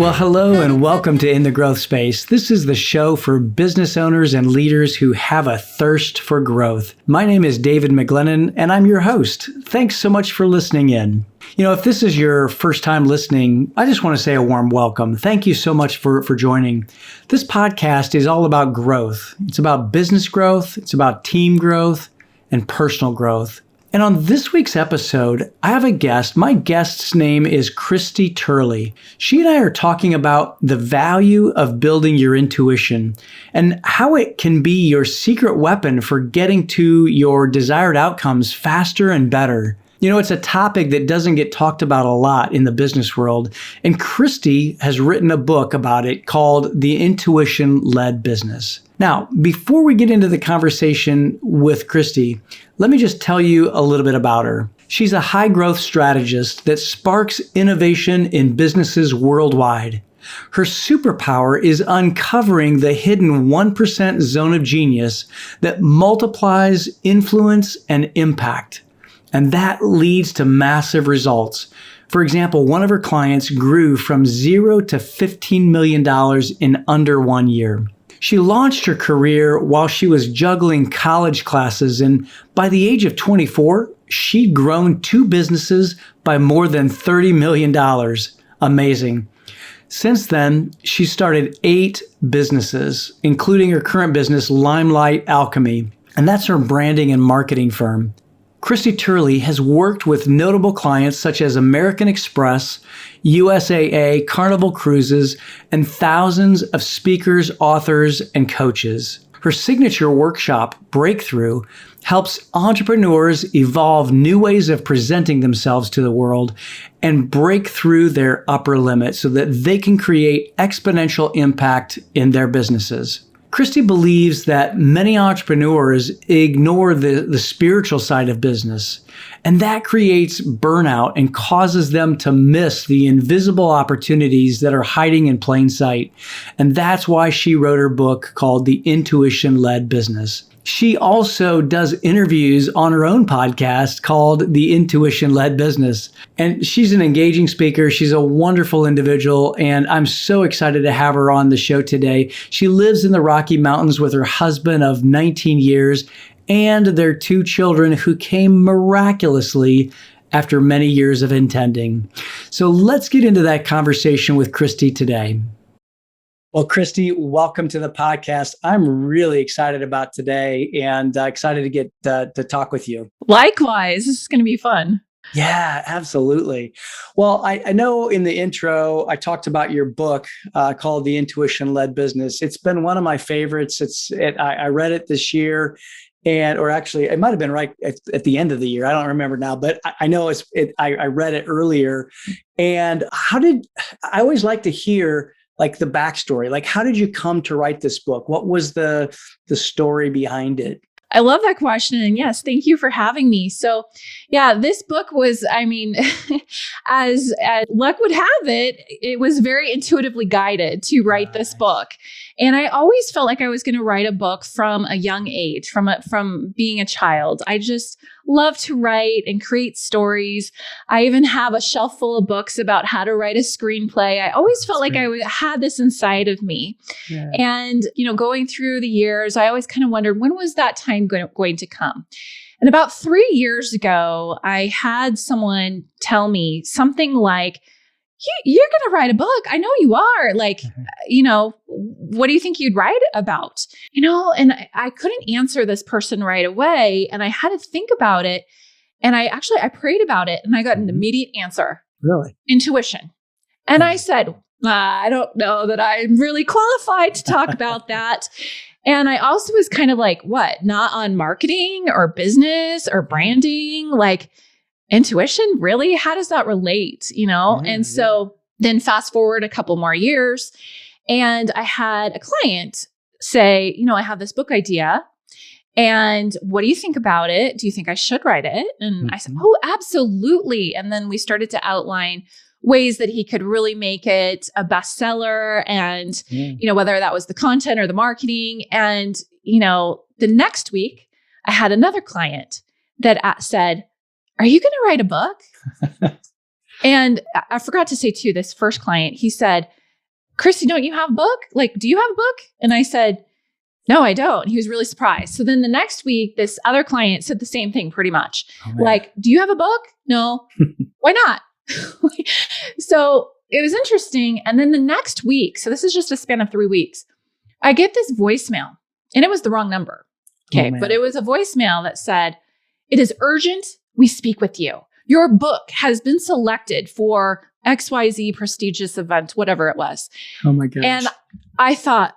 Well, hello and welcome to In the Growth Space. This is the show for business owners and leaders who have a thirst for growth. My name is David McGlennon and I'm your host. Thanks so much for listening in. If this is your first time listening, I just want to say a warm welcome. Thank you so much for joining. This podcast is all about growth. It's about business growth. It's about team growth and personal growth. And on this week's episode, I have a guest. My guest's name is Christie Turley. She and I are talking about the value of building your intuition and how it can be your secret weapon for getting to your desired outcomes faster and better. It's a topic that doesn't get talked about a lot in the business world, and Christie has written a book about it called The Intuition-Led Business. Now, before we get into the conversation with Christie, let me just tell you a little bit about her. She's a high-growth strategist that sparks innovation in businesses worldwide. Her superpower is uncovering the hidden 1% zone of genius that multiplies influence and impact. And that leads to massive results. For example, one of her clients grew from $0 to $15 million in under 1 year. She launched her career while she was juggling college classes, and by the age of 24, she'd grown 2 businesses by more than $30 million. Amazing. Since then, she started 8 businesses, including her current business, Limelight Alchemy, and that's her branding and marketing firm. Christie Turley has worked with notable clients such as American Express, USAA, Carnival Cruises, and thousands of speakers, authors, and coaches. Her signature workshop, Breakthrough, helps entrepreneurs evolve new ways of presenting themselves to the world and break through their upper limit so that they can create exponential impact in their businesses. Christie believes that many entrepreneurs ignore the spiritual side of business, and that creates burnout and causes them to miss the invisible opportunities that are hiding in plain sight. And that's why she wrote her book called The Intuition-Led Business. She also does interviews on her own podcast called The Intuition-Led Business. And she's an engaging speaker. She's a wonderful individual, and I'm so excited to have her on the show today. She lives in the Rocky Mountains with her husband of 19 years and their 2 children who came miraculously after many years of intending. So let's get into that conversation with Christie today. Well, Christie, welcome to the podcast. I'm really excited about today and excited to get to talk with you. Likewise, this is going to be fun. Yeah, absolutely. Well, I know in the intro, I talked about your book called The Intuition-Led Business. It's been one of my favorites. I read it this year. Or actually, it might have been right at the end of the year. I don't remember now, but I know I read it earlier. And I always like to hear like the backstory, like how did you come to write this book? What was the story behind it? I love that question. And yes, thank you for having me. So yeah, this book was, as luck would have it, it was very intuitively guided to write this book. And I always felt like I was going to write a book from a young age, from being a child. I just love to write and create stories. I even have a shelf full of books about how to write a screenplay. I always felt like I had this inside of me. Yeah. And, going through the years, I always kind of wondered, when was that time going to come? And about 3 years ago, I had someone tell me something like, you're going to write a book. I know you are. Like, what do you think you'd write about? And I couldn't answer this person right away. And I had to think about it. And I prayed about it and I got an immediate answer. Really? Intuition. And I said, I don't know that I'm really qualified to talk about that. And I also was kind of like, what? Not on marketing or business or branding? Like, intuition, really? How does that relate? And so then fast forward a couple more years and I had a client say, I have this book idea and what do you think about it? Do you think I should write it? And I said, oh, absolutely. And then we started to outline ways that he could really make it a bestseller and, whether that was the content or the marketing. And, the next week I had another client that said, are you going to write a book? And I forgot to say too, this first client, he said, Christie, don't you have a book? Like, do you have a book? And I said, no, I don't. He was really surprised. So then the next week, this other client said the same thing pretty much. Like, do you have a book? No. Why not? So it was interesting. And then the next week, so this is just a span of 3 weeks, I get this voicemail and it was the wrong number. Okay. But it was a voicemail that said, it is urgent. We speak with you. Your book has been selected for XYZ prestigious event, whatever it was. Oh my gosh. And I thought,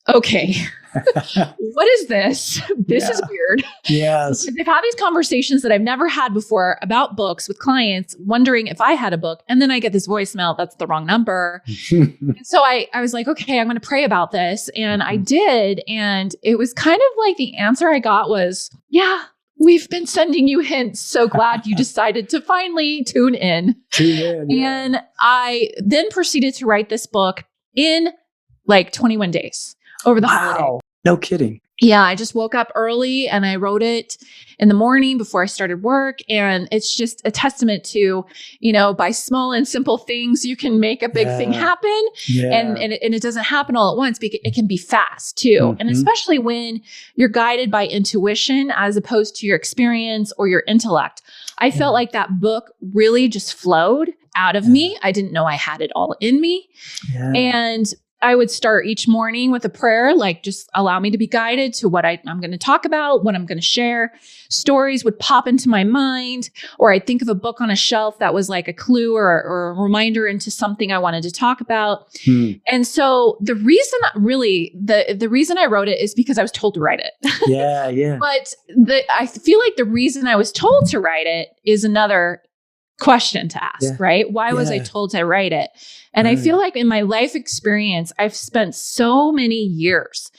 okay, what is this? This is weird. Yes. I've had these conversations that I've never had before about books with clients, wondering if I had a book. And then I get this voicemail, that's the wrong number. And so I was like, okay, I'm going to pray about this. And I did. And it was kind of like the answer I got was, yeah, we've been sending you hints. So glad you decided to finally tune in. And I then proceeded to write this book in like 21 days over the holiday. No kidding. Yeah, I just woke up early and I wrote it in the morning before I started work. And it's just a testament to, by small and simple things, you can make a big thing happen. And it doesn't happen all at once, because it can be fast too. And especially when you're guided by intuition as opposed to your experience or your intellect. I felt like that book really just flowed out of me. I didn't know I had it all in me. And I would start each morning with a prayer, like just allow me to be guided to what I'm going to talk about, what I'm going to share. Stories would pop into my mind, or I'd think of a book on a shelf that was like a clue or a reminder into something I wanted to talk about. And so the reason the reason I wrote it is because I was told to write it. But I feel like the reason I was told to write it is another question to ask, right? Why was I told to write it? And I feel like in my life experience, I've spent so many years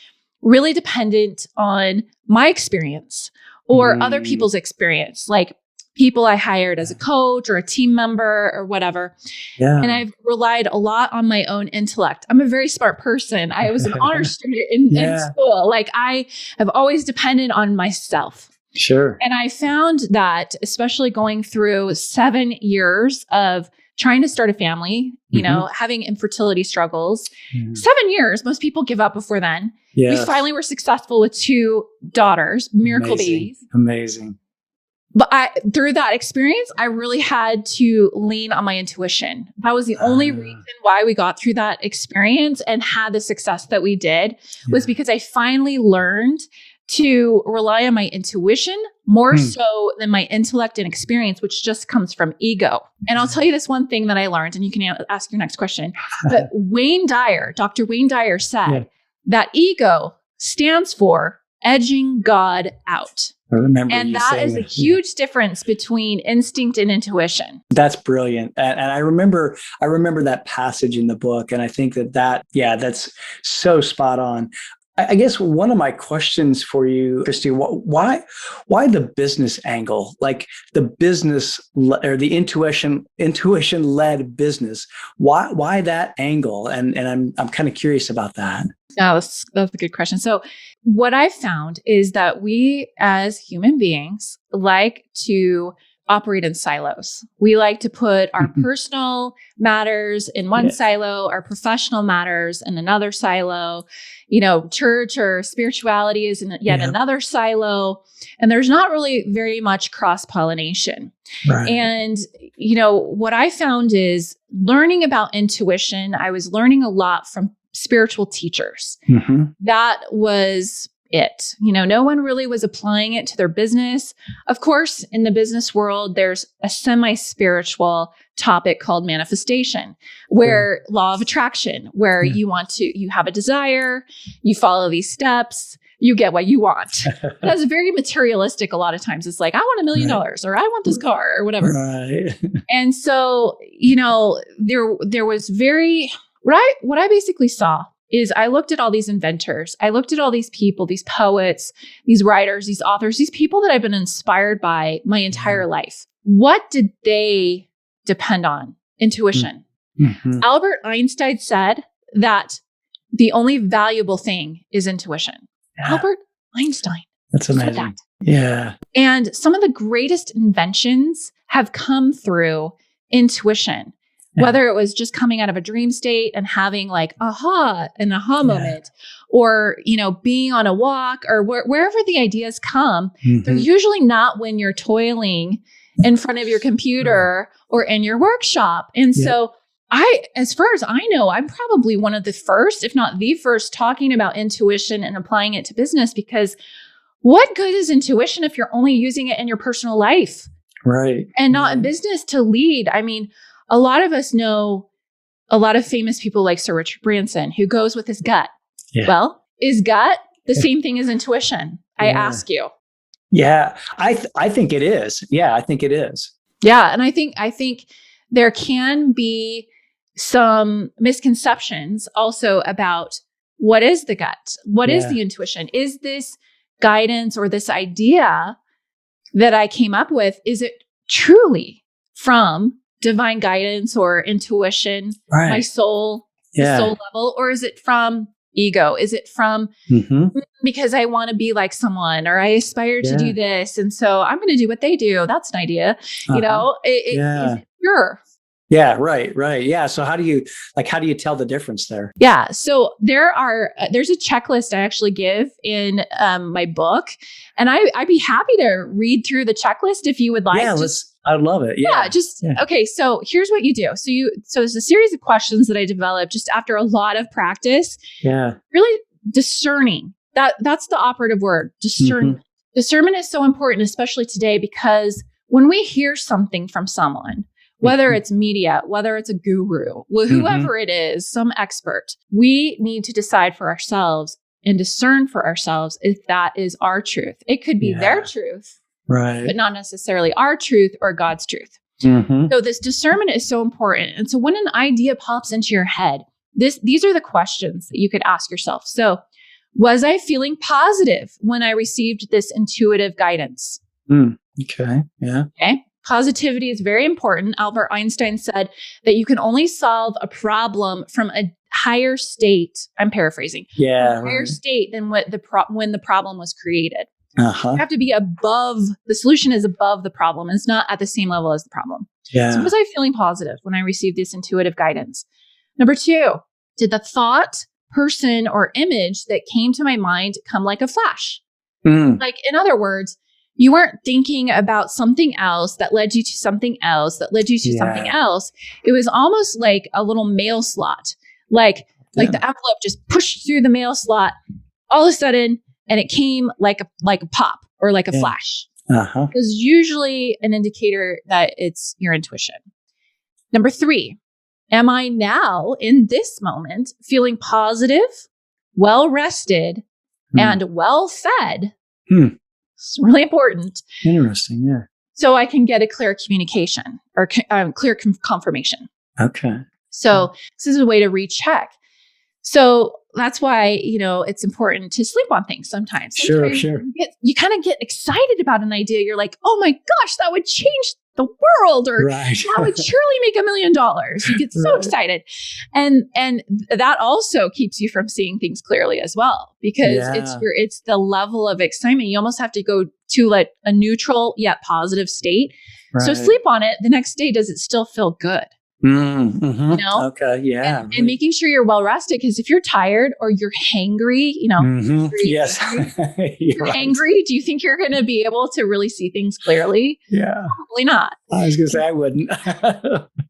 really dependent on my experience or other people's experience, like people I hired as a coach or a team member or whatever. And I've relied a lot on my own intellect. I'm a very smart person. I was an honor student in school. Like I have always depended on myself. Sure. And I found that, especially going through 7 years of trying to start a family, having infertility struggles, 7 years, most people give up before then. We finally were successful with 2 daughters, miracle babies. Amazing. But through that experience, I really had to lean on my intuition. That was the only reason why we got through that experience and had the success that we did, was because I finally learned to rely on my intuition more so than my intellect and experience, which just comes from ego. And I'll tell you this one thing that I learned, and you can ask your next question. But Dr. Wayne Dyer said that ego stands for edging God out. I remember and that is a huge difference between instinct and intuition. That's brilliant. And I remember that passage in the book. And I think that's so spot on. I guess one of my questions for you, Christie, why the business angle, like the business or the intuition-led business? Why that angle? And I'm kind of curious about that. Yeah, that's a good question. So what I've found is that we as human beings like to operate in silos. We like to put our personal matters in one silo, our professional matters in another silo. Church or spirituality is in yet another silo. And there's not really very much cross-pollination. Right. And, what I found is learning about intuition, I was learning a lot from spiritual teachers. That was it. No one really was applying it to their business. Of course, in the business world, there's a semi-spiritual topic called manifestation, where law of attraction, where you have a desire, you follow these steps, you get what you want. That's very materialistic. A lot of times it's like, I want $1 million or I want this car or whatever. Right. And so, there was what I basically saw is I looked at all these inventors. I looked at all these people, these poets, these writers, these authors, these people that I've been inspired by my entire life. What did they depend on? Intuition. Albert Einstein said that the only valuable thing is intuition. Albert Einstein. That's amazing. Said that. Yeah. And some of the greatest inventions have come through intuition. whether it was just coming out of a dream state and having like an aha moment, or, being on a walk, or wherever the ideas come, they're usually not when you're toiling in front of your computer or in your workshop. And so as far as I know, I'm probably one of the first, if not the first, talking about intuition and applying it to business, because what good is intuition if you're only using it in your personal life? Right. And not in business to lead? I mean, a lot of us know a lot of famous people like Sir Richard Branson, who goes with his gut. Yeah. Well, is gut the same thing as intuition? I ask you. Yeah, I think it is. Yeah, I think it is. Yeah. And I think there can be some misconceptions also about what is the gut? What is the intuition? Is this guidance or this idea that I came up with, is it truly from divine guidance or intuition, my soul, the soul level, or is it from ego? Is it from because I want to be like someone, or I aspire to do this, and so I'm going to do what they do? That's an idea. Is it pure? Yeah, right. Yeah. So how do you tell the difference there? Yeah. So there's a checklist I actually give in my book, and I'd be happy to read through the checklist if you would like. Yeah, I'd love it. Yeah. Okay. So here's what you do. So there's a series of questions that I developed just after a lot of practice. Yeah. Really discerning. That's the operative word. Discernment. Discernment is so important, especially today, because when we hear something from someone, whether it's media, whether it's a guru, whoever it is, some expert, we need to decide for ourselves and discern for ourselves if that is our truth. It could be their truth, but not necessarily our truth or God's truth. So this discernment is so important. And so when an idea pops into your head, these are the questions that you could ask yourself. So, was I feeling positive when I received this intuitive guidance? Okay. Yeah. Okay. Positivity is very important. Albert Einstein said that you can only solve a problem from a higher state. I'm paraphrasing. Yeah. Higher state than when the problem was created. You have to be above, the solution is above the problem. It's not at the same level as the problem. Yeah. So was I feeling positive when I received this intuitive guidance? Number 2, did the thought, person, or image that came to my mind come like a flash? Like, in other words, you weren't thinking about something else that led you to something else that led you to something else. It was almost like a little mail slot, like the envelope just pushed through the mail slot all of a sudden, and it came like a pop or like a flash. It's usually an indicator that it's your intuition. Number 3, am I now in this moment feeling positive, well rested, and well fed? It's really important. Interesting. Yeah. So I can get a clear communication or clear confirmation. Okay. So this is a way to recheck. So that's why, it's important to sleep on things sometimes. Sure. You kind of get excited about an idea. You're like, oh my gosh, that would change the world, or that would surely make $1 million. You get so excited. And that also keeps you from seeing things clearly as well, because it's the level of excitement. You almost have to go to like a neutral yet positive state. So sleep on it. The next day, does it still feel good? Okay. Yeah. And making sure you're well rested, because if you're tired or you're hangry, yes, you're angry. Do you think you're going to be able to really see things clearly? Yeah, probably not. I was going to say I wouldn't.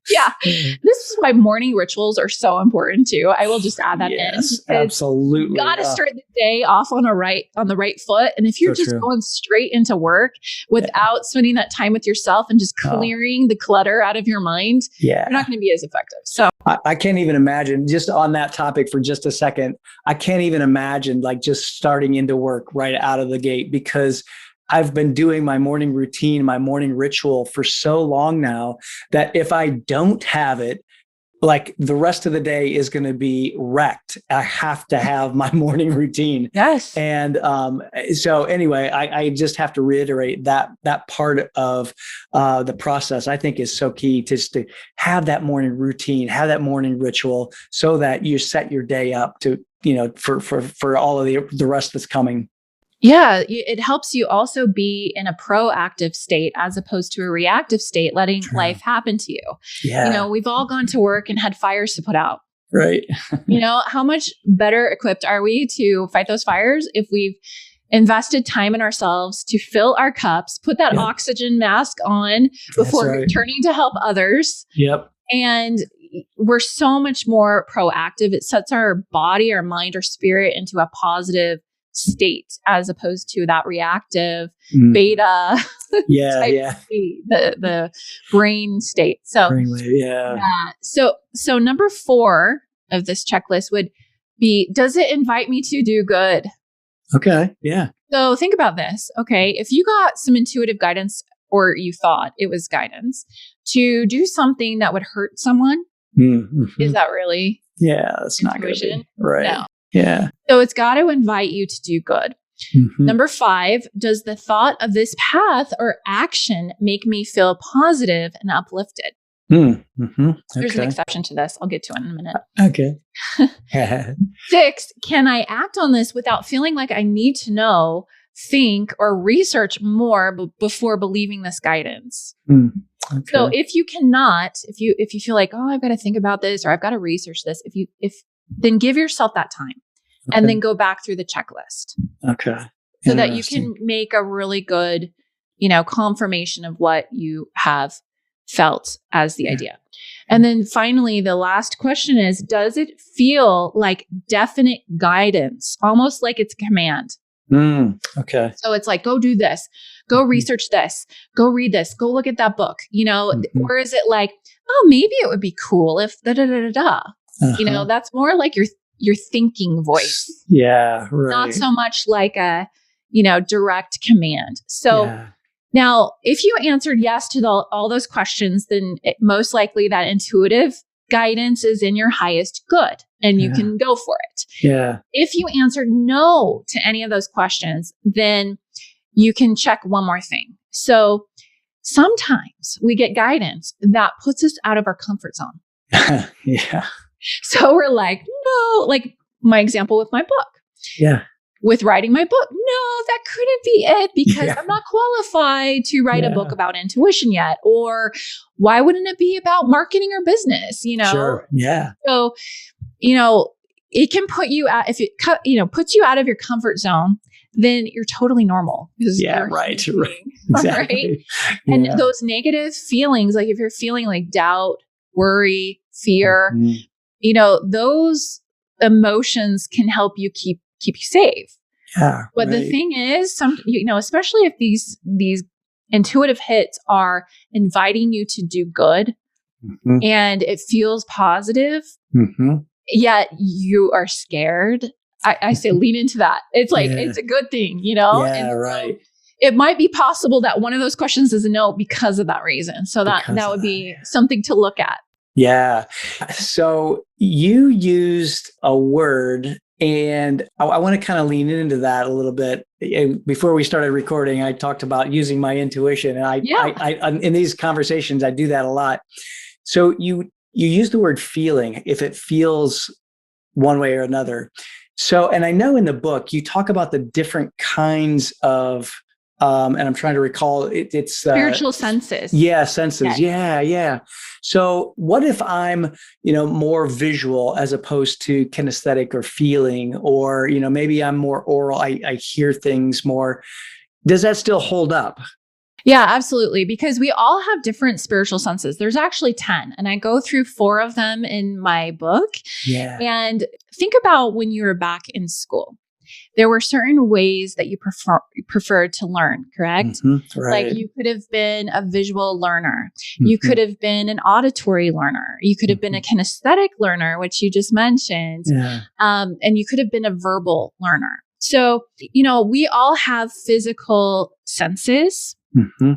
Yeah, this is why morning rituals are so important too. I will just add that in. Absolutely. You got to start the day off on the right foot, and if you're going straight into work without spending that time with yourself and just clearing the clutter out of your mind, you're not going to be as effective. So I can't even imagine, just on that topic for just a second, I can't even imagine like just starting into work right out of the gate, because I've been doing my morning routine, my morning ritual for so long now that if I don't have it, like the rest of the day is going to be wrecked. I have to have my morning routine. Yes. And so anyway, I just have to reiterate that part of the process I think is so key, just to have that morning routine, have that morning ritual, so that you set your day up to, for all of the rest that's coming. Yeah, it helps you also be in a proactive state as opposed to a reactive state, letting life happen to you. Yeah. We've all gone to work and had fires to put out. Right. How much better equipped are we to fight those fires if we've invested time in ourselves to fill our cups, put that oxygen mask on before turning to help others. Yep. And we're so much more proactive. It sets our body, our mind, our spirit into a positive state as opposed to that reactive beta type state, the brain state. So, So number 4 of this checklist would be, does it invite me to do good? Okay. Yeah. So think about this. Okay. If you got some intuitive guidance, or you thought it was guidance to do something that would hurt someone, is that really? Yeah. That's not good. Right. No. Yeah. So it's got to invite you to do good. Number 5, does the thought of this path or action make me feel positive and uplifted? There's an exception to this. I'll get to it in a minute. Okay. 6, can I act on this without feeling like I need to know, think, or research more before believing this guidance? So if you cannot, if you feel like, oh, I've got to think about this or I've got to research this, then give yourself that time and then go back through the checklist. Okay. So that you can make a really good, confirmation of what you have felt as the idea. And then finally, the last question is, does it feel like definite guidance, almost like it's a command? Okay. So it's like, go do this, go research this, go read this, go look at that book, or is it like, oh, maybe it would be cool if that's more like your thinking voice. Yeah. Right. Not so much like a, direct command. So now if you answered yes to all those questions, then most likely that intuitive guidance is in your highest good and you can go for it. Yeah. If you answered no to any of those questions, then you can check one more thing. So sometimes we get guidance that puts us out of our comfort zone. Yeah. So we're like, no, like my example with my book. Yeah. With writing my book, no, that couldn't be it because I'm not qualified to write a book about intuition yet. Or why wouldn't it be about marketing or business? Sure. Yeah. So, it can put you out, if it puts you out of your comfort zone, then you're totally normal. Right. Exactly. Right? And those negative feelings, like if you're feeling like doubt, worry, fear, those emotions can help you keep you safe. Yeah. But the thing is, especially if these intuitive hits are inviting you to do good and it feels positive, yet you are scared. I say lean into that. It's like, it's a good thing, Yeah, and right. It might be possible that one of those questions is a no because of that reason. So that would be something to look at. Yeah. So you used a word, and I want to kind of lean into that a little bit. Before we started recording, I talked about using my intuition, and I in these conversations, I do that a lot. So you use the word feeling, if it feels one way or another. So, and I know in the book, you talk about the different kinds of, and I'm trying to recall, it's spiritual senses. Yeah, senses. Yes. Yeah. So what if I'm, more visual as opposed to kinesthetic or feeling, or, maybe I'm more oral. I hear things more. Does that still hold up? Yeah, absolutely. Because we all have different spiritual senses. There's actually 10, and I go through 4 of them in my book. Yeah. And think about when you were back in school. There were certain ways that you preferred to learn, correct? Right. Like you could have been a visual learner. You could have been an auditory learner. You could have been a kinesthetic learner, which you just mentioned. Yeah. And you could have been a verbal learner. So, we all have physical senses.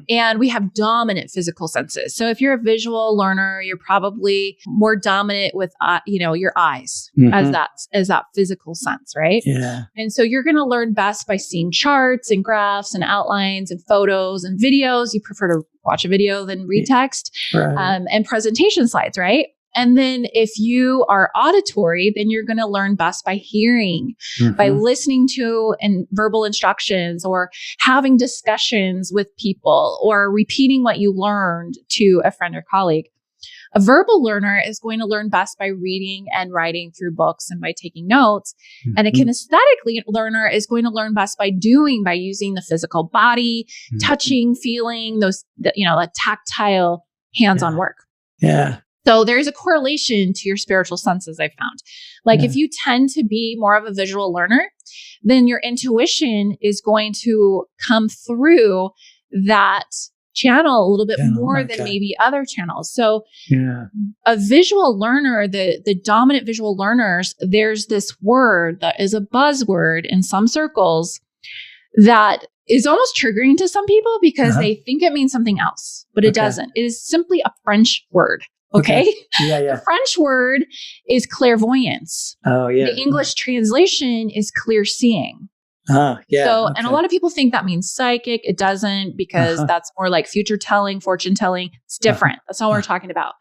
And we have dominant physical senses. So if you're a visual learner, you're probably more dominant with, your eyes as that physical sense, right? Yeah. And so you're going to learn best by seeing charts and graphs and outlines and photos and videos. You prefer to watch a video than read text, Right. And presentation slides, right? And then if you are auditory, then you're going to learn best by hearing, by listening to verbal instructions or having discussions with people or repeating what you learned to a friend or colleague. A verbal learner is going to learn best by reading and writing through books and by taking notes. And a kinesthetic learner is going to learn best by doing, by using the physical body, touching, feeling those, that tactile hands-on work. Yeah. So there's a correlation to your spiritual senses, I found. Like if you tend to be more of a visual learner, then your intuition is going to come through that channel a little bit more than maybe other channels. So a visual learner, the dominant visual learners, there's this word that is a buzzword in some circles that is almost triggering to some people because they think it means something else, but it doesn't. It is simply a French word. Okay. The French word is clairvoyance. Oh, yeah. The English translation is clear seeing. And a lot of people think that means psychic. It doesn't, because that's more like future telling, fortune telling. It's different. That's not what we're talking about.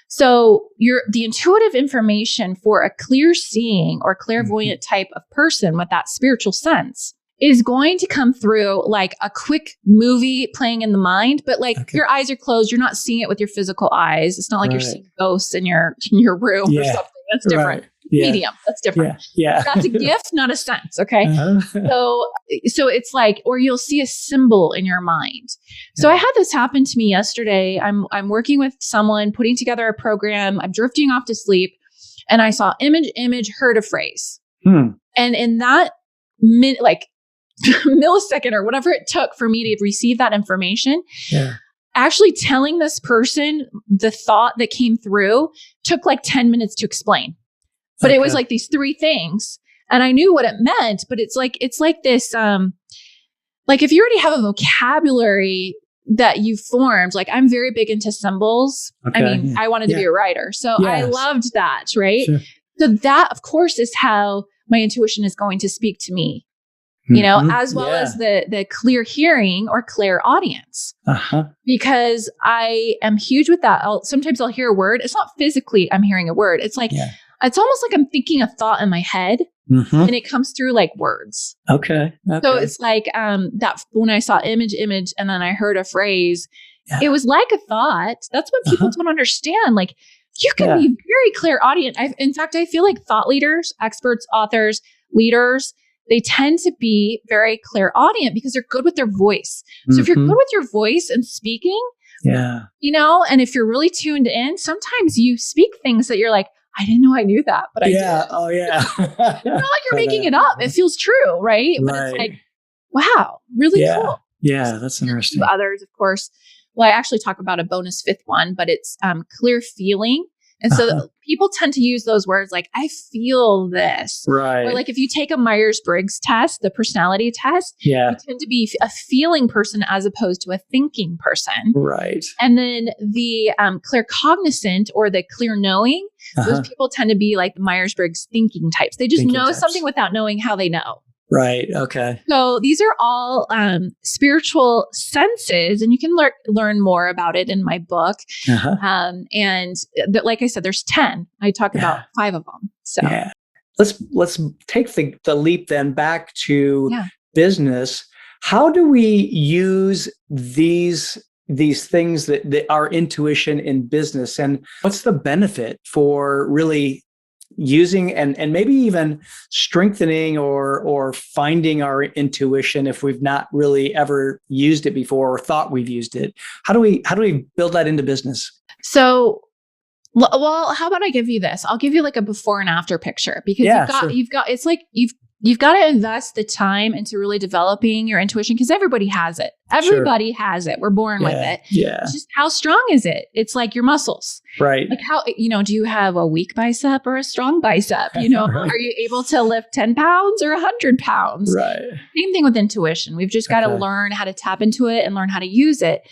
So the intuitive information for a clear seeing or clairvoyant type of person with that spiritual sense is going to come through like a quick movie playing in the mind, but like your eyes are closed. You're not seeing it with your physical eyes. It's not like you're seeing ghosts in your room or something. That's different. Right. Yeah. Medium. That's different. Yeah. That's a gift, not a sense. Okay. So it's like, or you'll see a symbol in your mind. So I had this happen to me yesterday. I'm working with someone putting together a program. I'm drifting off to sleep and I saw image, heard a phrase. And in that millisecond or whatever it took for me to receive that information, actually telling this person the thought that came through took like 10 minutes to explain. But it was like these three things and I knew what it meant, but it's like this, like if you already have a vocabulary that you formed, like I'm very big into symbols. I wanted to be a writer. So I loved that. Right. Sure. So that of course is how my intuition is going to speak to me, as well as the clear hearing or clear audience, because I am huge with that. Sometimes I'll hear a word. It's not physically I'm hearing a word. It's like, it's almost like I'm thinking a thought in my head and it comes through like words. Okay. So it's like that when I saw image, and then I heard a phrase, it was like a thought. That's what people don't understand. Like you can be very clear audience. In fact, I feel like thought leaders, experts, authors, leaders, they tend to be very clear audience because they're good with their voice. So if you're good with your voice and speaking, and if you're really tuned in, sometimes you speak things that you're like, I didn't know I knew that, but I did. Oh, yeah. It's not like you're making it up. It feels true, right? But it's like, wow, really cool. Yeah, that's interesting. Others, of course. Well, I actually talk about a bonus fifth one, but it's clear feeling. And so people tend to use those words like, I feel this. Right. Or like if you take a Myers-Briggs test, the personality test, you tend to be a feeling person as opposed to a thinking person. Right. And then the clear cognizant or the clear knowing, those people tend to be like the Myers-Briggs thinking types. They just know something without knowing how they know. Right. Okay. So these are all spiritual senses, and you can learn more about it in my book. Like I said, there's 10. I talk about 5 of them. So let's take the leap then back to business. How do we use these things that our intuition in business, and what's the benefit for really using and maybe even strengthening or finding our intuition if we've not really ever used it before or thought we've used it? How do we build that into business? So, well, how about I give you this? I'll give you like a before and after picture, because you've got it's like you've got to invest the time into really developing your intuition, because everybody has it. Everybody has it. We're born with it. Yeah. It's just how strong is it? It's like your muscles. Right. Like how, do you have a weak bicep or a strong bicep? Are you able to lift 10 pounds or 100 pounds? Right. Same thing with intuition. We've just got to learn how to tap into it and learn how to use it.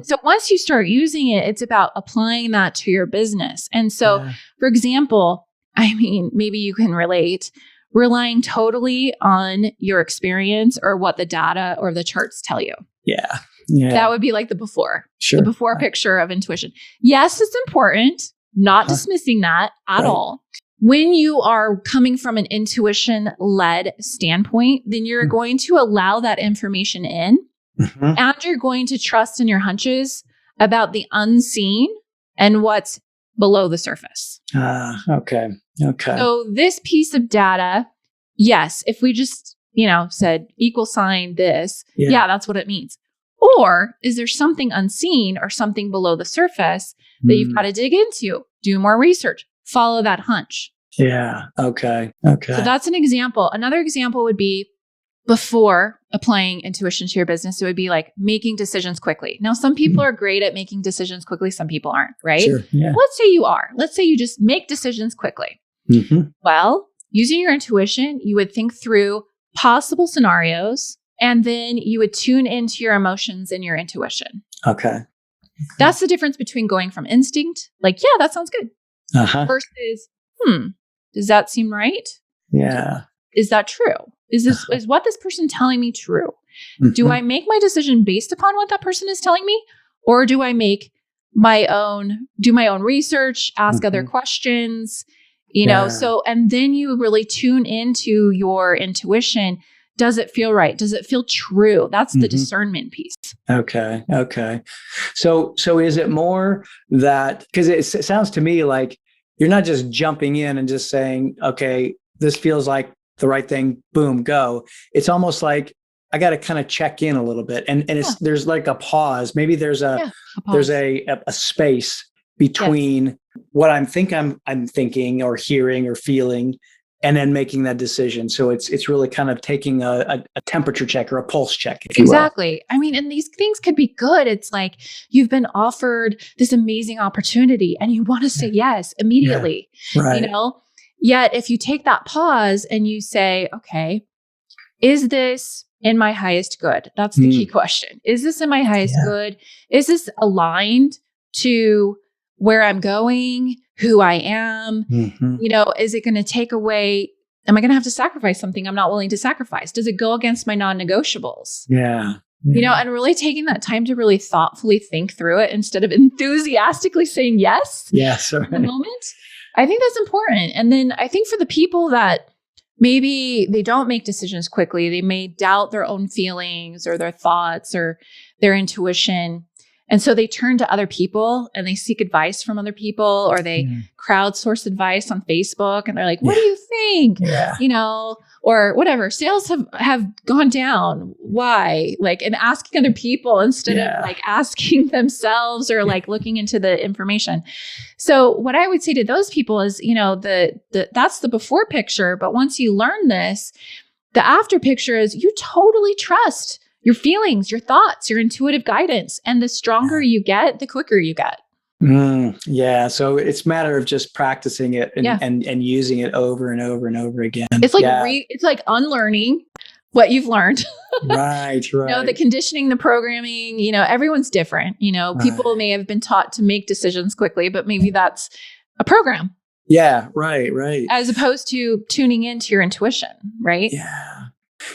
So once you start using it, it's about applying that to your business. And so, for example, maybe you can relate. Relying totally on your experience or what the data or the charts tell you. Yeah. That would be like the before. The before picture of intuition. Yes, it's important. not dismissing that at all. When you are coming from an intuition-led standpoint, then you're going to allow that information in, and you're going to trust in your hunches about the unseen and what's below the surface. Okay. So this piece of data, yes, if we just, said equal sign this, that's what it means. Or is there something unseen or something below the surface that you've got to dig into, do more research, follow that hunch? Yeah. Okay. So that's an example. Another example would be before applying intuition to your business, it would be like making decisions quickly. Now, some people are great at making decisions quickly. Some people aren't, right? Sure. Yeah. Let's say you are. Let's say you just make decisions quickly. Well, using your intuition, you would think through possible scenarios, and then you would tune into your emotions and your intuition. Okay. That's the difference between going from instinct, like, yeah, that sounds good, versus, does that seem right? Yeah. Is that true? Is what this person telling me true? Do I make my decision based upon what that person is telling me? Or do I make do my own research, ask other questions, so, and then you really tune into your intuition. Does it feel right? Does it feel true? That's the discernment piece. Okay. So is it more that, because it sounds to me like you're not just jumping in and just saying, okay, this feels like the right thing, boom, go. It's almost like I got to kind of check in a little bit, and there's like a pause. Maybe there's a space between what I'm thinking or hearing or feeling, and then making that decision. So it's really kind of taking a temperature check or a pulse check, if you will. Exactly. I mean, and these things could be good. It's like you've been offered this amazing opportunity and you want to say yes immediately, Right. Yet if you take that pause and you say, okay, is this in my highest good? That's the key question. Is this in my highest good? Is this aligned to where I'm going, who I am? Is it going to take away? Am I going to have to sacrifice something I'm not willing to sacrifice? Does it go against my non-negotiables? Yeah. And really taking that time to really thoughtfully think through it instead of enthusiastically saying yes. Yes. In the moment. I think that's important. And then I think for the people that maybe they don't make decisions quickly, they may doubt their own feelings or their thoughts or their intuition. And so they turn to other people and they seek advice from other people, or they crowdsource advice on Facebook and they're like, what do you think? Or whatever. Sales have gone down. Why? And asking other people instead of asking themselves or looking into the information. So what I would say to those people is, that's the before picture. But once you learn this, the after picture is you totally trust your feelings, your thoughts, your intuitive guidance. And the stronger you get, the quicker you get. So it's a matter of just practicing it and using it over and over and over again. It's like it's like unlearning what you've learned. Right. The conditioning, the programming, everyone's different. People may have been taught to make decisions quickly, but maybe that's a program. Yeah, right. As opposed to tuning into your intuition, right?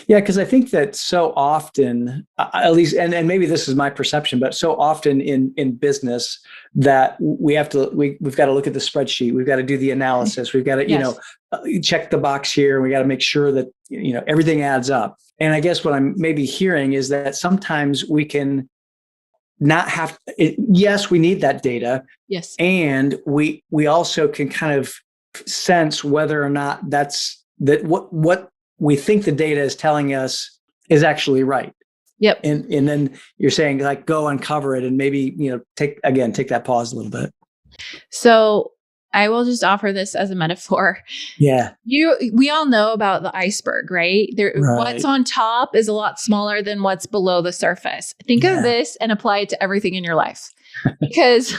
Yeah, because I think that so often, at least, and maybe this is my perception, but so often in business that we've got to look at the spreadsheet, we've got to do the analysis, we've got to check the box here, and we got to make sure that everything adds up. And I guess what I'm maybe hearing is that sometimes we can not have. Yes, we need that data. Yes, and we also can kind of sense whether or not what we think the data is telling us is actually right. Yep. And then you're saying go uncover it and maybe, take that pause a little bit. So I will just offer this as a metaphor. Yeah. We all know about the iceberg, right? What's on top is a lot smaller than what's below the surface. Think of this and apply it to everything in your life. Because,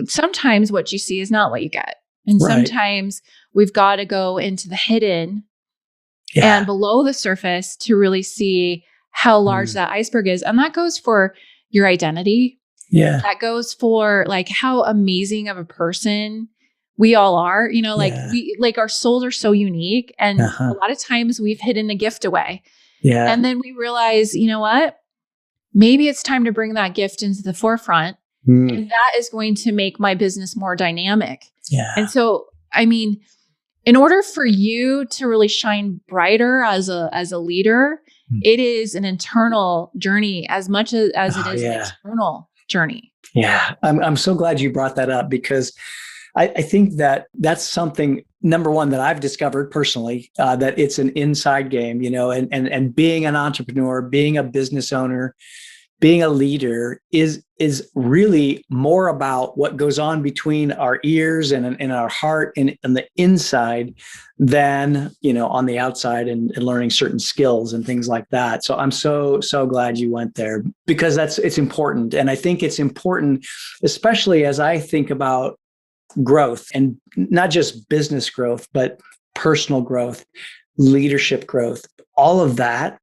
sometimes what you see is not what you get. And sometimes we've got to go into the hidden and below the surface to really see how large that iceberg is. And that goes for your identity. Yeah. That goes for how amazing of a person we all are. We our souls are so unique. And a lot of times we've hidden a gift away. Yeah. And then we realize, what? Maybe it's time to bring that gift into the forefront that is going to make my business more dynamic. Yeah. And so, I mean, in order for you to really shine brighter as a leader, it is an internal journey as much as it is an external journey. Yeah. I'm so glad you brought that up, because I think that that's something, number one, that I've discovered personally, that it's an inside game, and being an entrepreneur, being a business owner, being a leader is really more about what goes on between our ears and in our heart and the inside than, on the outside and learning certain skills and things like that. So I'm so glad you went there, because it's important. And I think it's important, especially as I think about growth, and not just business growth, but personal growth, leadership growth, all of that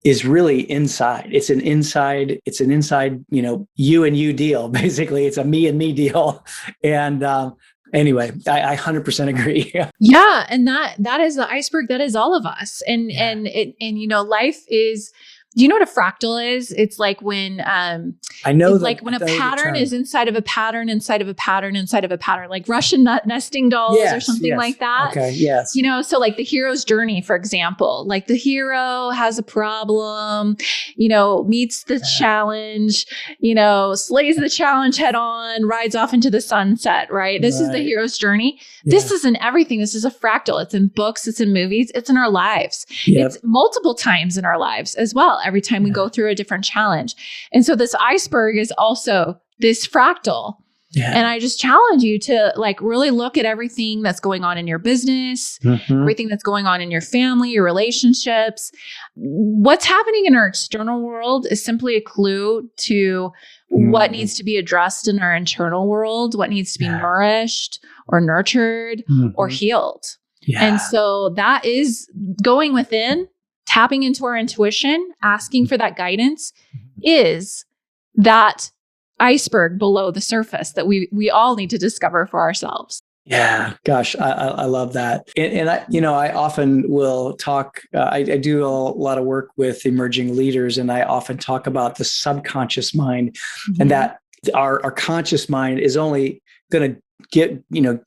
is really inside. It's an inside, you and you deal. Basically, it's a me and me deal. And anyway, I 100% agree. Yeah. And that is the iceberg. That is all of us. And life is, do you know what a fractal is? It's like when, I know it's like when a pattern is inside of a pattern, inside of a pattern, inside of a pattern, like Russian nesting dolls or something like that. Okay. Yes. So like the hero's journey, for example, like the hero has a problem, meets the challenge, slays the challenge head on, rides off into the sunset, right? This is the hero's journey. Yeah. This is in everything. This is a fractal. It's in books, it's in movies, it's in our lives. Yep. It's multiple times in our lives as well. Every time we go through a different challenge. And so this iceberg is also this fractal. Yeah. And I just challenge you to really look at everything that's going on in your business, everything that's going on in your family, your relationships. What's happening in our external world is simply a clue to what needs to be addressed in our internal world, what needs to be nourished or nurtured or healed. Yeah. And so that is going within, tapping into our intuition, asking for that guidance, is that iceberg below the surface that we all need to discover for ourselves. Yeah, gosh, I love that. And I often will talk, I do a lot of work with emerging leaders, and I often talk about the subconscious mind, and that our conscious mind is only going to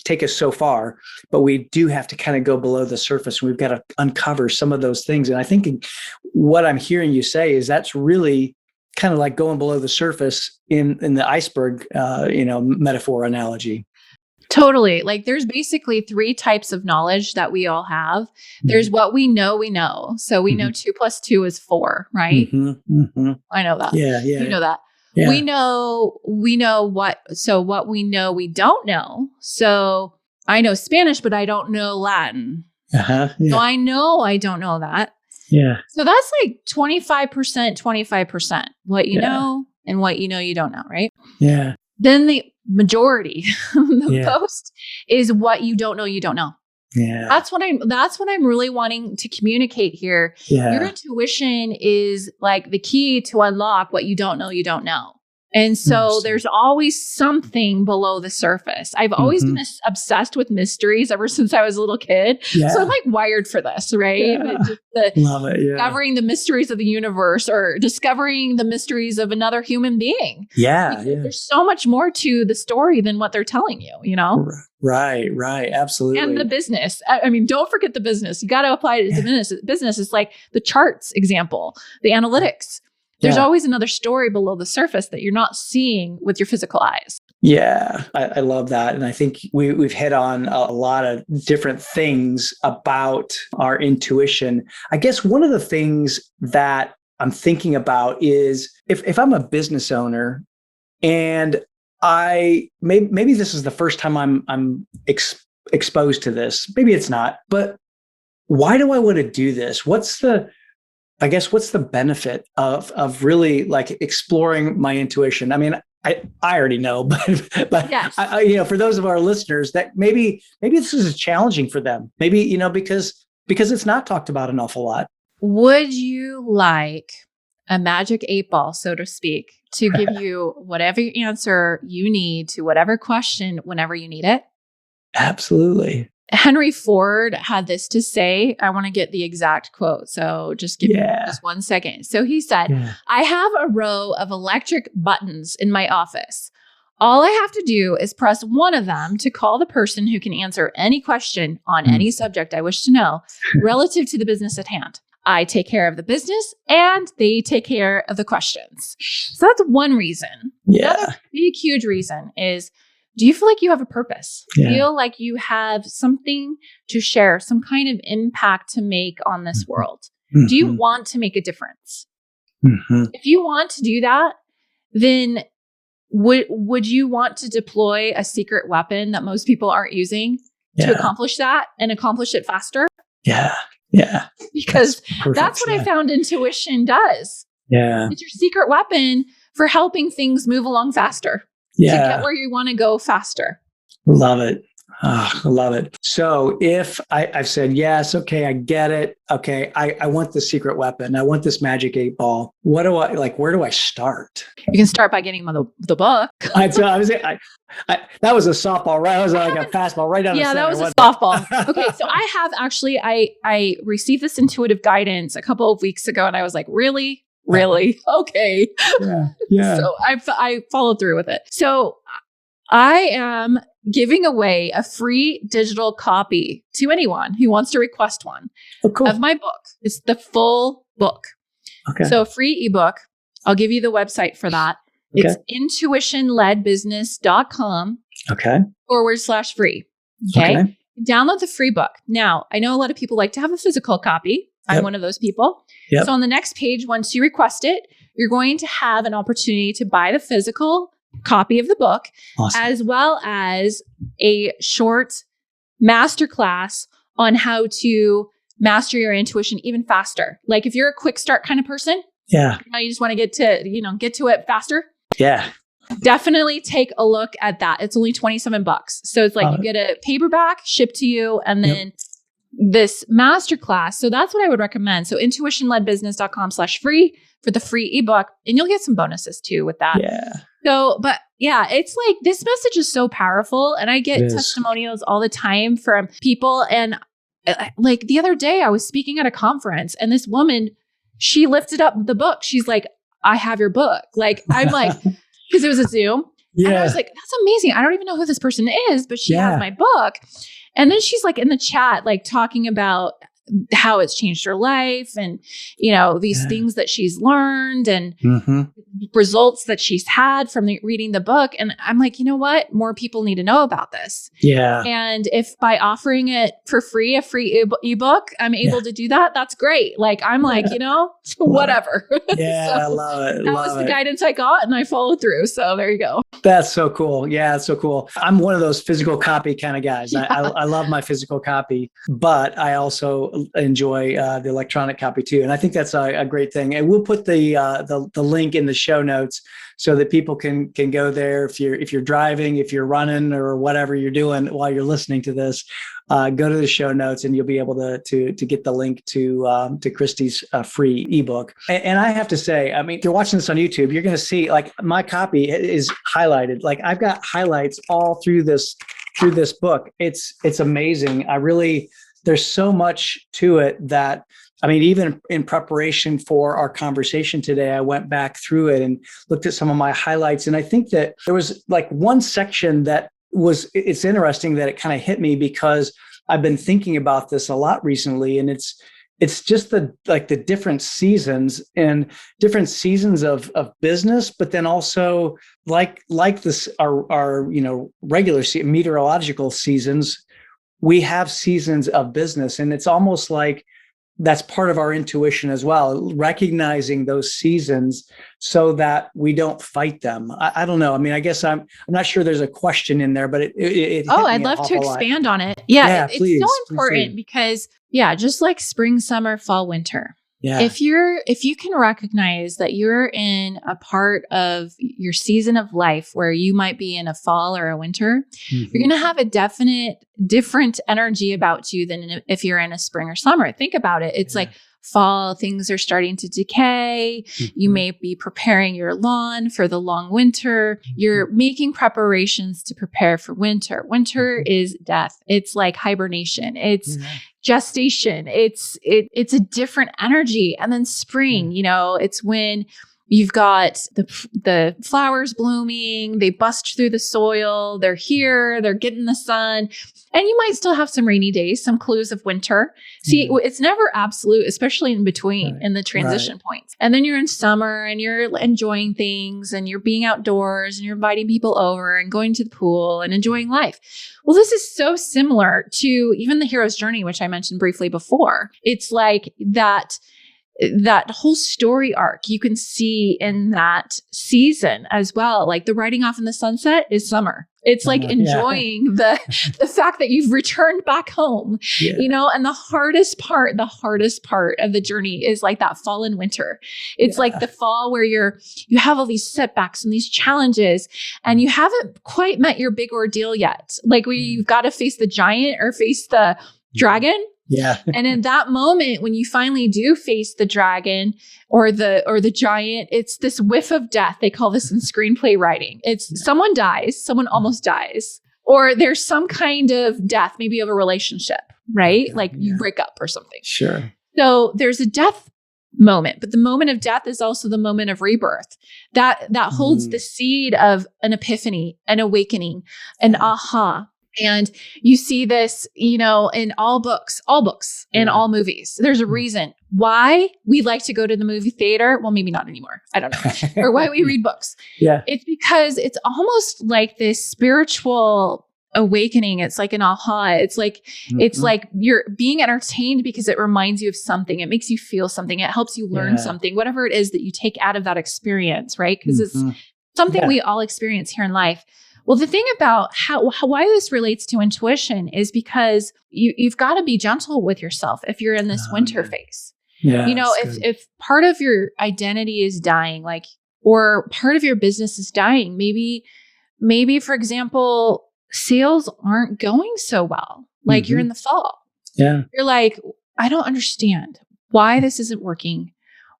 take us so far, but we do have to kind of go below the surface. We've got to uncover some of those things. And I think what I'm hearing you say is that's really kind of like going below the surface in the iceberg, metaphor analogy. Totally. Like there's basically 3 types of knowledge that we all have. There's what we know. So we know 2 + 2 is 4, right? I know that. Yeah. You know that. Yeah. We know what we know we don't know. So I know Spanish, but I don't know Latin. Yeah. So I know I don't know that. Yeah. So that's like 25%, 25%. What you know and what you don't know, right? Yeah. Then the majority, most is what you don't know. Yeah. That's what I'm really wanting to communicate here. Yeah. Your intuition is like the key to unlock what you don't know. And so there's always something below the surface. I've always been obsessed with mysteries ever since I was a little kid. Yeah. So I'm like wired for this, right? Yeah. Love it. Yeah. Discovering the mysteries of the universe or discovering the mysteries of another human being. Yeah. There's so much more to the story than what they're telling you, Right. Absolutely. And the business. I mean, don't forget the business. You got to apply it to business. It's like the charts example, the analytics. There's always another story below the surface that you're not seeing with your physical eyes. Yeah, I love that. And I think we've hit on a lot of different things about our intuition. I guess one of the things that I'm thinking about is if I'm a business owner and maybe this is the first time I'm exposed to this. Maybe it's not, but why do I want to do this? What's the benefit of really like exploring my intuition? I mean, I already know, but yes. For those of our listeners that maybe this is challenging for them, maybe, because it's not talked about an awful lot. Would you like a magic 8-ball, so to speak, to give you whatever answer you need to whatever question whenever you need it? Absolutely. Henry Ford had this to say. I want to get the exact quote. So just give me just 1 second. So he said, I have a row of electric buttons in my office. All I have to do is press one of them to call the person who can answer any question on any subject I wish to know relative to the business at hand. I take care of the business and they take care of the questions. So that's one reason. Yeah. Another big, huge reason is, do you feel like you have a purpose? Yeah. Feel like you have something to share, some kind of impact to make on this world? Do you want to make a difference? If you want to do that, then would you want to deploy a secret weapon that most people aren't using to accomplish that and accomplish it faster? Yeah. Yeah. Because that's what I found intuition does. Yeah. It's your secret weapon for helping things move along faster. To get where you want to go faster. Love it. Oh, I love it. So if I've said, yes, okay, I get it. Okay, I want the secret weapon. I want this magic 8-ball. What do I like? Where do I start? You can start by getting them the book. That was a softball, right? That was like a fastball right down the center. Yeah, that was a softball. Okay, so I have actually, I received this intuitive guidance a couple of weeks ago and I was like, really? Really? Okay. Yeah. So I followed through with it. So I am giving away a free digital copy to anyone who wants to request one of my book. It's the full book. Okay. So a free ebook. I'll give you the website for that. Okay. It's intuitionledbusiness.com. Okay. /free. Okay. Download the free book. Now, I know a lot of people like to have a physical copy. I'm one of those people. Yep. So on the next page, once you request it, you're going to have an opportunity to buy the physical copy of the book, as well as a short masterclass on how to master your intuition even faster. Like if you're a quick start kind of person, you just want to get to it faster. Yeah. Definitely take a look at that. It's only $27. So it's like you get a paperback shipped to you and then this masterclass. So that's what I would recommend. So intuitionledbusiness.com/free for the free ebook. And you'll get some bonuses too with that. Yeah. So, but yeah, it's like this message is so powerful. And I get testimonials all the time from people. And like the other day I was speaking at a conference and this woman, she lifted up the book. She's like, I have your book. Like, I'm like, because it was a Zoom. Yeah. And I was like, that's amazing. I don't even know who this person is, but she has my book. And then she's like in the chat, like talking about how it's changed her life and, these things that she's learned and results that she's had from reading the book. And I'm like, you know what? More people need to know about this. Yeah. And if by offering it for free, a free ebook, I'm able to do that, that's great. Like, I'm like, whatever. Yeah. So I love it. That was the guidance I got and I followed through. So there you go. That's so cool. Yeah, it's so cool. I'm one of those physical copy kind of guys. Yeah. I love my physical copy, but I also enjoy the electronic copy too. And I think that's a great thing. And we'll put the link in the show notes so that people can go there. If you're driving, if you're running or whatever you're doing while you're listening to this, go to the show notes and you'll be able to get the link to Christie's free ebook. And I have to say, I mean, if you're watching this on YouTube, you're going to see like my copy is highlighted. Like I've got highlights all through this book. It's amazing. There's so much to it that, I mean, even in preparation for our conversation today, I went back through it and looked at some of my highlights. And I think that there was like one section it's interesting that it kind of hit me because I've been thinking about this a lot recently. And it's just the different seasons and different seasons of business, but then also like this, our regular meteorological seasons, we have seasons of business. And it's almost like that's part of our intuition as well, recognizing those seasons so that we don't fight them. I don't know. I mean, I guess I'm not sure there's a question in there, but it I'd love to expand on it. Yeah, please, it's so important because just like spring, summer, fall, winter. Yeah. If you can recognize that you're in a part of your season of life where you might be in a fall or a winter, you're going to have a different energy about you than if you're in a spring or summer. Think about it. It's like fall, things are starting to decay. You may be preparing your lawn for the long winter. You're making preparations to prepare for winter. Winter is death. It's like hibernation. It's gestation. It's a different energy. And then spring, it's when You've got the flowers blooming, they bust through the soil, they're here, they're getting the sun. And you might still have some rainy days, some clues of winter. See, it's never absolute, especially in between, in the transition points. And then you're in summer and you're enjoying things and you're being outdoors and you're inviting people over and going to the pool and enjoying life. Well, this is so similar to even the hero's journey, which I mentioned briefly before. It's like that whole story arc you can see in that season as well. Like the riding off in the sunset is summer. It's like enjoying the fact that you've returned back home, you know, and the hardest part of the journey is like that fall and winter. It's like the fall where you have all these setbacks and these challenges and you haven't quite met your big ordeal yet. Like where you've got to face the giant or face the dragon. Yeah. And in that moment, when you finally do face the dragon or the giant, it's this whiff of death. They call this in screenplay writing. It's someone dies, someone almost dies, or there's some kind of death, maybe of a relationship, right? Like you break up or something. Sure. So there's a death moment, but the moment of death is also the moment of rebirth. That holds the seed of an epiphany, an awakening, an aha. And you see this, you know, in all books, in all movies. There's a reason why we like to go to the movie theater. Well, maybe not anymore. I don't know. Or why we read books. Yeah. It's because it's almost like this spiritual awakening. It's like an aha. It's like, it's like you're being entertained because it reminds you of something. It makes you feel something. It helps you learn something, whatever it is that you take out of that experience, right? Because it's something we all experience here in life. Well, the thing about why this relates to intuition is because you've got to be gentle with yourself if you're in this winter phase. Yeah, you know, if part of your identity is dying, like, or part of your business is dying, maybe for example, sales aren't going so well. Like you're in the fall. Yeah. You're like, I don't understand why this isn't working.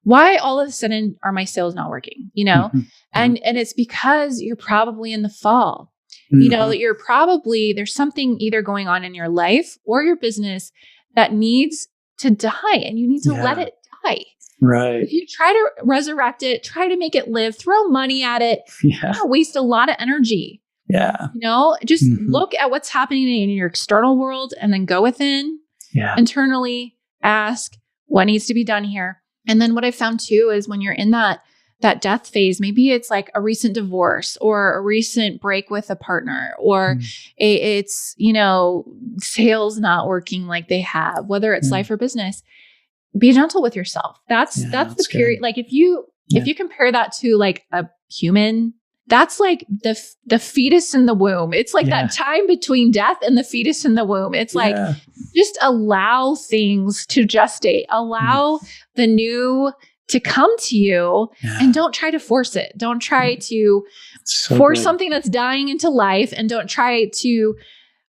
Why all of a sudden are my sales not working? You know, and it's because you're probably in the fall. You know, that there's something either going on in your life or your business that needs to die, and you need to let it die. Right. If you try to resurrect it, try to make it live, throw money at it, you're gonna waste a lot of energy. Yeah. You know, just look at what's happening in your external world and then go within, internally ask what needs to be done here. And then what I found too is when you're in that death phase, maybe it's like a recent divorce or a recent break with a partner, or it's, you know, sales not working like they have, whether it's life or business. Be gentle with yourself. That's the period. Like if you compare that to like a human, that's like the fetus in the womb. It's like that time between death and the fetus in the womb. It's like, just allow things to gestate, allow the new to come to you, and don't try to force it. Don't try to force something that's dying into life, and don't try to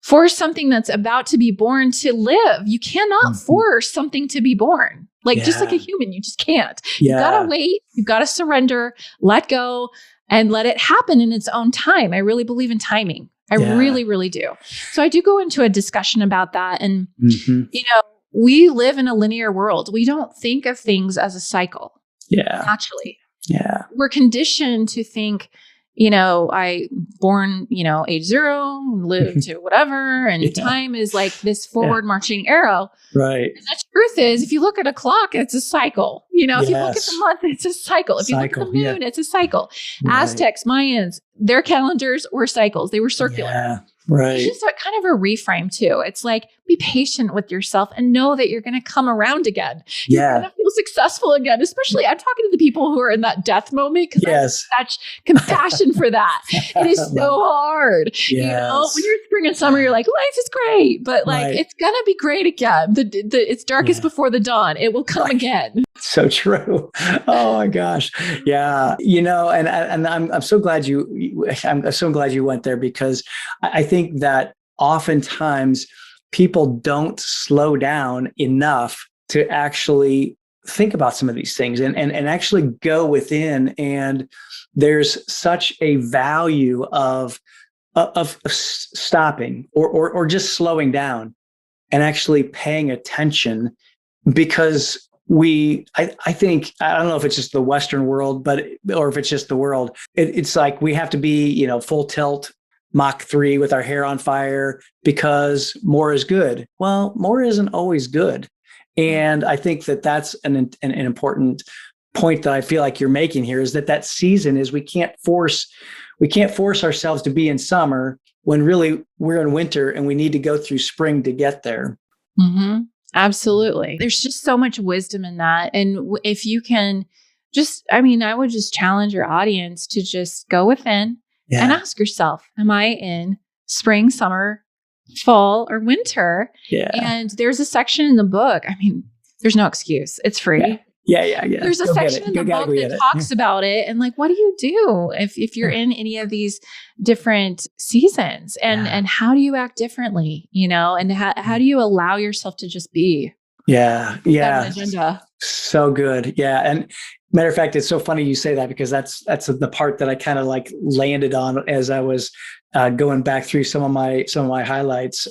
force something that's about to be born to live. You cannot force something to be born. Like just like a human, you just can't. You gotta wait. You gotta surrender, let go, and let it happen in its own time. I really believe in timing. I really, really do. So I do go into a discussion about that. And, you know, we live in a linear world. We don't think of things as a cycle. Yeah. Naturally. Yeah. We're conditioned to think, you know, I born, you know, age 0, live to whatever. And time is like this forward marching arrow. Right. And the truth is, if you look at a clock, it's a cycle. You know, if you look at the month, it's a cycle. If you look at the moon, it's a cycle. Right. Aztecs, Mayans, their calendars were cycles. They were circular. Yeah. Right. It's just kind of a reframe too. It's like, be patient with yourself and know that you're going to come around again. You're going to feel successful again. Especially, I'm talking to the people who are in that death moment because I have such compassion for that. It is so hard. Yes. You know, when you're spring and summer, you're like, life is great, but like, it's going to be great again. It's darkest before the dawn. It will come again. So true. Oh my gosh. Yeah. You know, and I'm so glad I'm so glad you went there, because I think that oftentimes people don't slow down enough to actually think about some of these things and actually go within. And there's such a value of stopping or just slowing down and actually paying attention, because I think, I don't know if it's just the Western world, or if it's just the world, it's like we have to be, full tilt Mach 3 with our hair on fire because more is good. Well, more isn't always good. And I think that that's an important point that I feel like you're making here, is that season is we can't force ourselves to be in summer when really we're in winter and we need to go through spring to get there. Mm-hmm. Absolutely. There's just so much wisdom in that. And if you can I would just challenge your audience to just go within and ask yourself, am I in spring, summer, fall, or winter? Yeah. And there's a section in the book. There's no excuse. It's free. Yeah. There's a section in the book that talks about it. And like, what do you do if you're in any of these different seasons, and how do you act differently, and how do you allow yourself to just be? Yeah. An agenda. So good. Yeah. And matter of fact, it's so funny you say that, because that's the part that I kind of like landed on as I was going back through some of my highlights.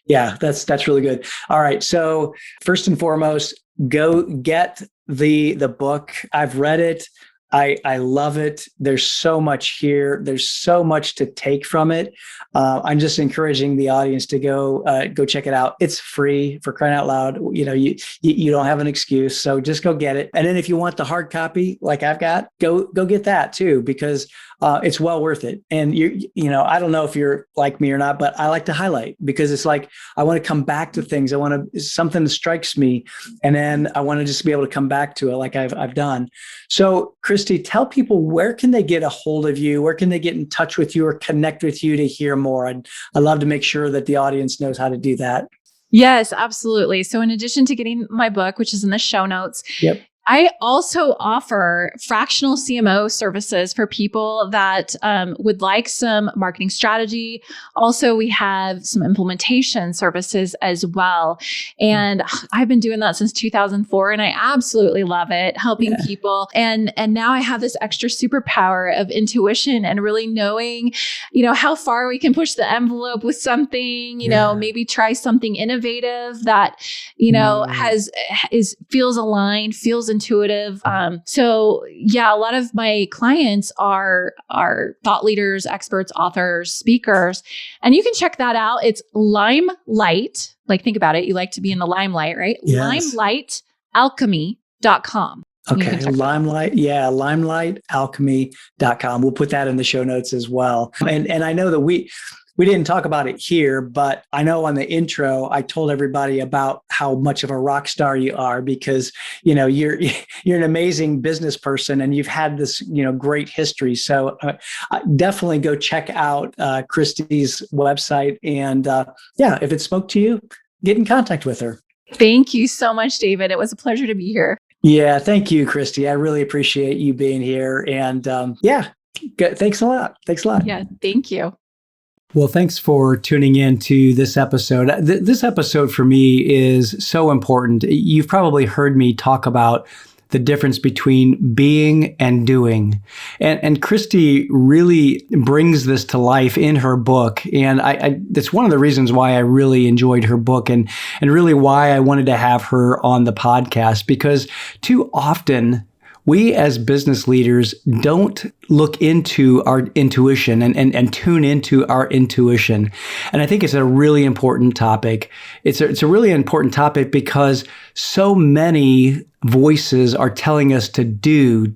That's really good. All right. So first and foremost, go get the book. I've read it. I love it. There's so much here. There's so much to take from it. I'm just encouraging the audience to go check it out. It's free, for crying out loud. You don't have an excuse. So just go get it. And then if you want the hard copy, like I've got, go get that too, because it's well worth it. And I don't know if you're like me or not, but I like to highlight, because it's like, I want to come back to things. Something that strikes me, and then I want to just be able to come back to it like I've done. So Christie, tell people, where can they get a hold of you? Where can they get in touch with you or connect with you to hear more? I'd love to make sure that the audience knows how to do that. Yes, absolutely. So in addition to getting my book, which is in the show notes, yep, I also offer fractional CMO services for people that would like some marketing strategy. Also, we have some implementation services as well. And I've been doing that since 2004, and I absolutely love it, helping people. And now I have this extra superpower of intuition and really knowing, how far we can push the envelope with something, maybe try something innovative that, feels aligned, feels intuitive. So a lot of my clients are thought leaders, experts, authors, speakers, and you can check that out. It's Limelight. Like, think about it. You like to be in the limelight, right? Yes. Limelightalchemy.com. Okay. Limelightalchemy.com. We'll put that in the show notes as well. And I know that we didn't talk about it here, but I know on the intro, I told everybody about how much of a rock star you are, because, you're an amazing business person and you've had this, great history. So definitely go check out Christie's website. And if it spoke to you, get in contact with her. Thank you so much, David. It was a pleasure to be here. Yeah. Thank you, Christie. I really appreciate you being here. And thanks a lot. Yeah. Thank you. Well, thanks for tuning in to this episode. This episode for me is so important. You've probably heard me talk about the difference between being and doing. And Christie really brings this to life in her book. And that's one of the reasons why I really enjoyed her book, and really why I wanted to have her on the podcast, because too often we as business leaders don't look into our intuition and tune into our intuition. And I think it's a really important topic. It's a really important topic because so many voices are telling us to do,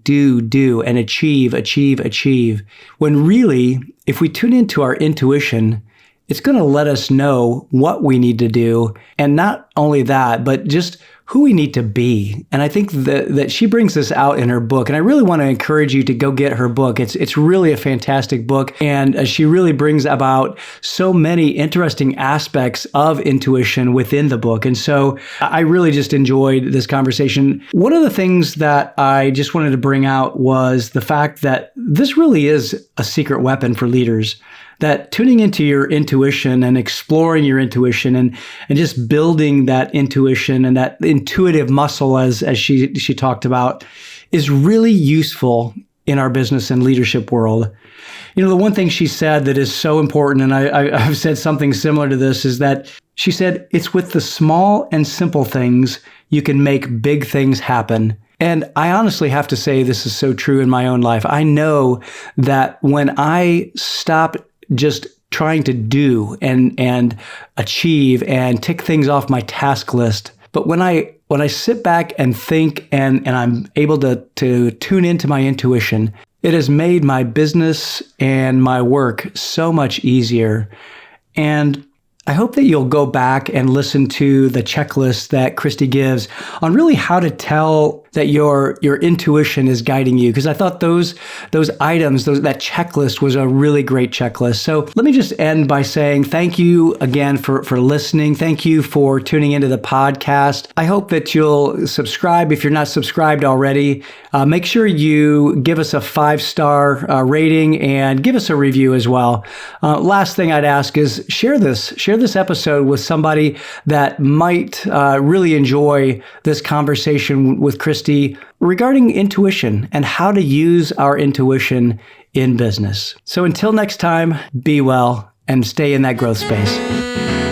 and achieve. When really, if we tune into our intuition, it's going to let us know what we need to do. And not only that, but just who we need to be. And I think that she brings this out in her book. And I really want to encourage you to go get her book. It's really a fantastic book. And she really brings about so many interesting aspects of intuition within the book. And so I really just enjoyed this conversation. One of the things that I just wanted to bring out was the fact that this really is a secret weapon for leaders. That tuning into your intuition and exploring your intuition and just building that intuition and that intuitive muscle, as she talked about, is really useful in our business and leadership world. The one thing she said that is so important, and I've said something similar to this, is that she said, it's with the small and simple things you can make big things happen. And I honestly have to say this is so true in my own life. I know that when I stop just trying to do and achieve and tick things off my task list, but when I sit back and think and I'm able to tune into my intuition, it has made my business and my work so much easier. And I hope that you'll go back and listen to the checklist that Christie gives on really how to tell that your intuition is guiding you. Because I thought those items, that checklist was a really great checklist. So let me just end by saying thank you again for listening. Thank you for tuning into the podcast. I hope that you'll subscribe if you're not subscribed already. Make sure you give us a 5-star rating and give us a review as well. Last thing I'd ask is share this episode with somebody that might really enjoy this conversation with Christie regarding intuition and how to use our intuition in business. So until next time, be well and stay in that growth space.